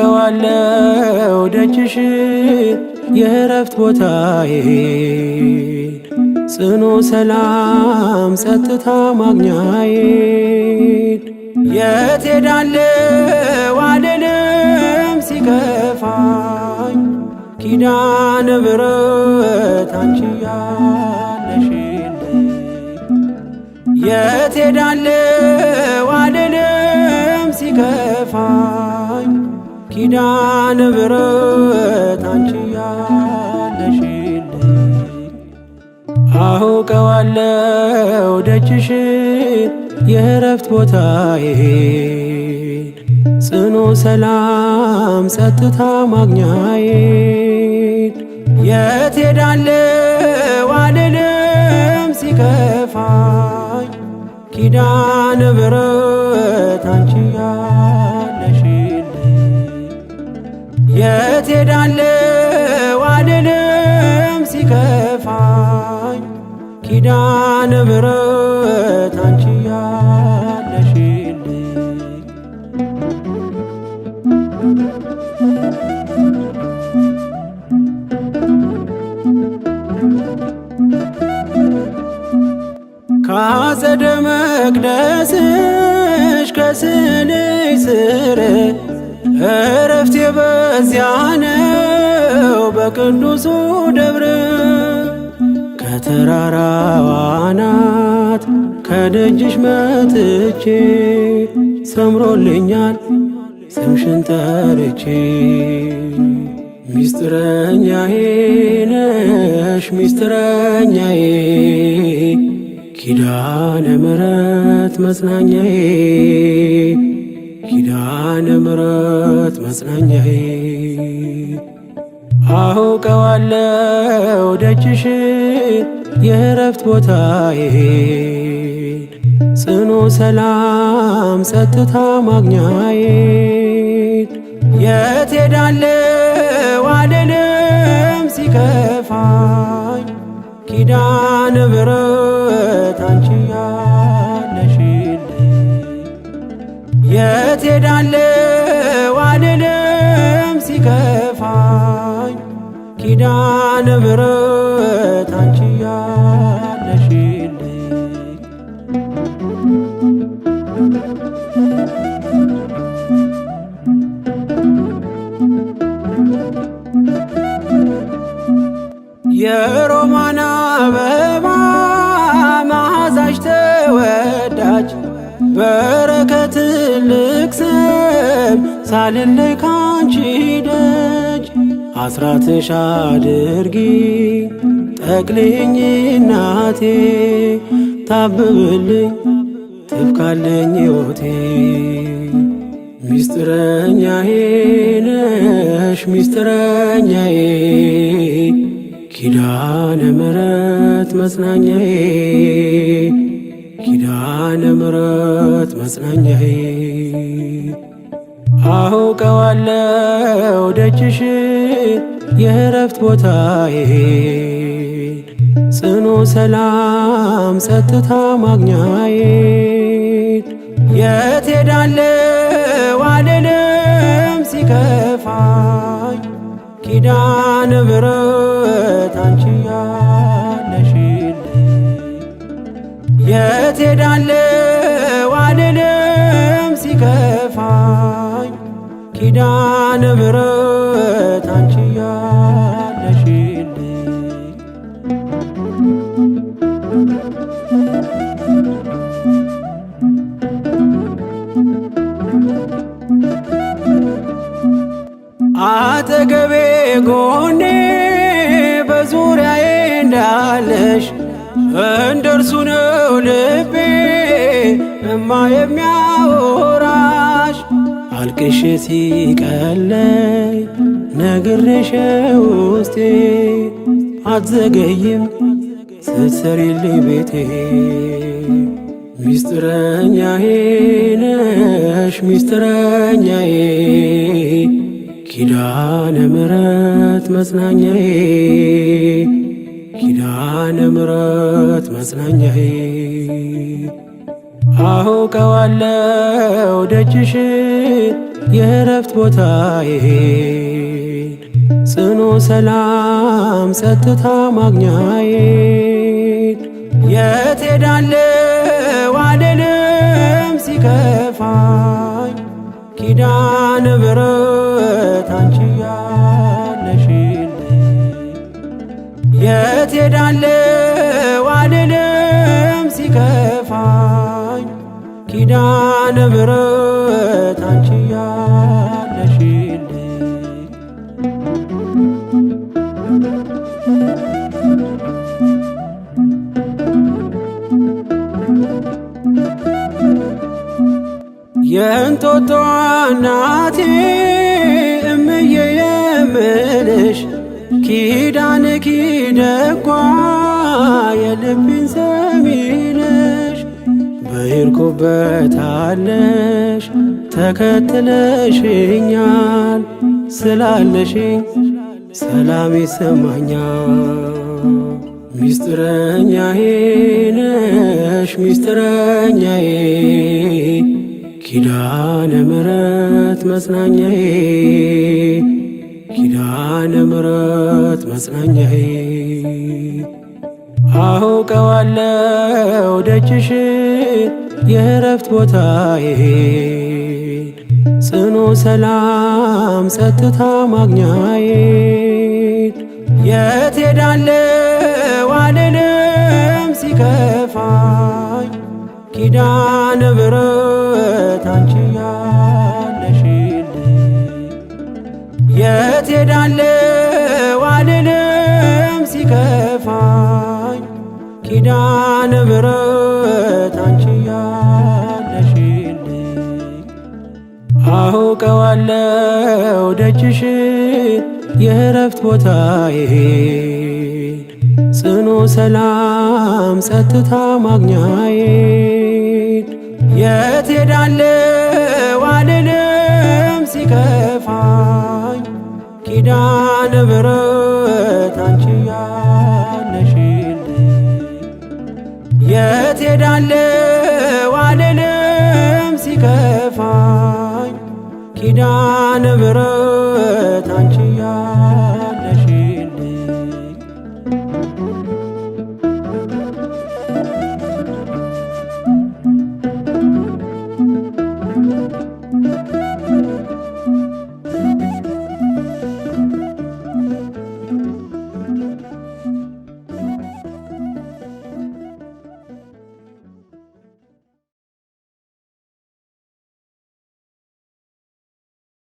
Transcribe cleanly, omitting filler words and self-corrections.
አውቀዋለሁ ደጅሽን የእረፍት ቦታዬን ጽኑ ሰላም ጸጥታ ማግኛዬን የት ሄዳለሁ አልልም ሲከፋኝ ኪዳነ ምሕረት አንቺ ያለሽልኝ የት ሄዳለሁ አልልም ሲከፋኝ ኪዳነ ምሕረት አንቺ ያለሽልኝ አውቀዋለሁ ደጅሽን የእረፍት ቦታዬን ጽኑ ሰላም ጸጥታ ማግኛዬን የት ሄዳለሁ አልልም ሲከፋኝ ኪዳነ ምሕረት አንቺ ያለሽልኝ የት ሄዳለሁ አልልም ሲከፋኝ ኪዳነ ምሕረት አንቺ ያለሽልኝ ከአጸደ መቅደስሽ ከስንሽ ስር እረፍቴ በዚያ ነው በቅዱሱ ደብረ ከተራራው አናት ከደጅሽ መጥቼ ሰምሮልኛል ስምሽን ጠርቼ ሚስጥረኛዬ ነሽ ሚስጥረኛዬ ኪዳነ ምሕረት መጽናኛዬ ኪዳነ ምሕረት መጽናኛዬ አውቀዋለሁ ደጅሽን የእረፍት ቦታዬን ጽኑ ሰላም ጸጥታ ማግኛዬን የት ሄዳለሁ አልልም ሲከፋኝ ኪዳነ ምሕረት አንቺ ያለሽልኝ የት ሄዳለሁ አልልም ሲከፋኝ ኪዳነ ምሕረት አንቺ ያለሽልኝ የሮማን አበባ መዓዛሽ ተወዳጅ በረከት ልቅሰም ሳልለይ ካንቺ ደጅ አስራትሽ አድርጊ ጠቅልኝ እናቴ ታብብልኝ ትብካለኝ ሕይወቴ ሚስጥረኛዬ ነሽ ሚስጥረኛዬ ኪዳነ ምሕረት መጽናኛዬ ኪዳነ ምሕረት መጽናኛዬ አውቀዋለሁ ደጅሽን የእረፍት ቦታዬን ጽኑ ሰላም ጸጥታ ማግኛዬን የት ሄዳለሁ አልልም ሲከፋኝ ኪዳነ ምሕረት አንቺ ያለሽልኝ የት ሄዳለሁ አልልም ሲከፋኝ ኪዳነ ምሕረት አንቺ ያለሽልኝ አጠገቤ ጎኔ በዙሪያዬ እንዳለሽ እንደርሱ ነው ልቤ እማ የሚያወራሽ አልቅሼ ሲቀለይ ነግሬሽ ውስጤ አትዘገይም ስትሰሪልኝ ቤቴ ሚስጥረኛዬ ነሽ ሚስጥረኛዬ ኪዳነ ምሕረት መጽናኛዬ ኪዳነ ምሕረት መጽናኛዬ አውቀዋለሁ ደጅሽን የእረፍት ቦታዬን ጽኑ ሰላም ጸጥታ ማግኛዬን የት ሄዳለሁ አልልም ሲከፋኝ ኪዳነ ምሕረት አንቺ ያለሽልኝ የት ሄዳለሁ አልልም ሲከፋኝ ኪዳነ ምሕረት አንቺ ያለሽልኝ የእንጦጦ እናቴ እምዬ የምልሽ ኪዳንኪ ደጓ የልቤን ሰሚ ነሽ በሄድኩበት አለሽ ተከትለሽኛል ስላለሽኝ ሰላም ይሰማኛል። ሚስጥረኛዬ ነሽ ሚስጥረኛዬ ኪዳነ ምሕረት መጽናኛዬ ኪዳነ ምሕረት መጽናኛዬ አውቀዋለሁ ደጅሽን የእረፍት ቦታዬን ጽኑ ሰላም ጸጥታ ማግኛዬን የት ሄዳለሁ አልልም ሲከፋኝ ኪዳነ ምሕረት አንቺ ያለሽልኝ የት ሄዳለሁ አልልም ሲከፋኝ ኪዳነ ምሕረት አንቺ ያለሽልኝ አውቀዋለሁ ደጅሽን የእረፍት ቦታዬን ጽኑ ሰላም ጸጥታ ማግኛዬን የት ሄዳለሁ አልልም ሲከፋኝ ኪዳነ ምሕረት አንቺ ያለሽልኝ የት ሄዳለሁ አልልም ሲከፋኝ ኪዳነ ምሕረት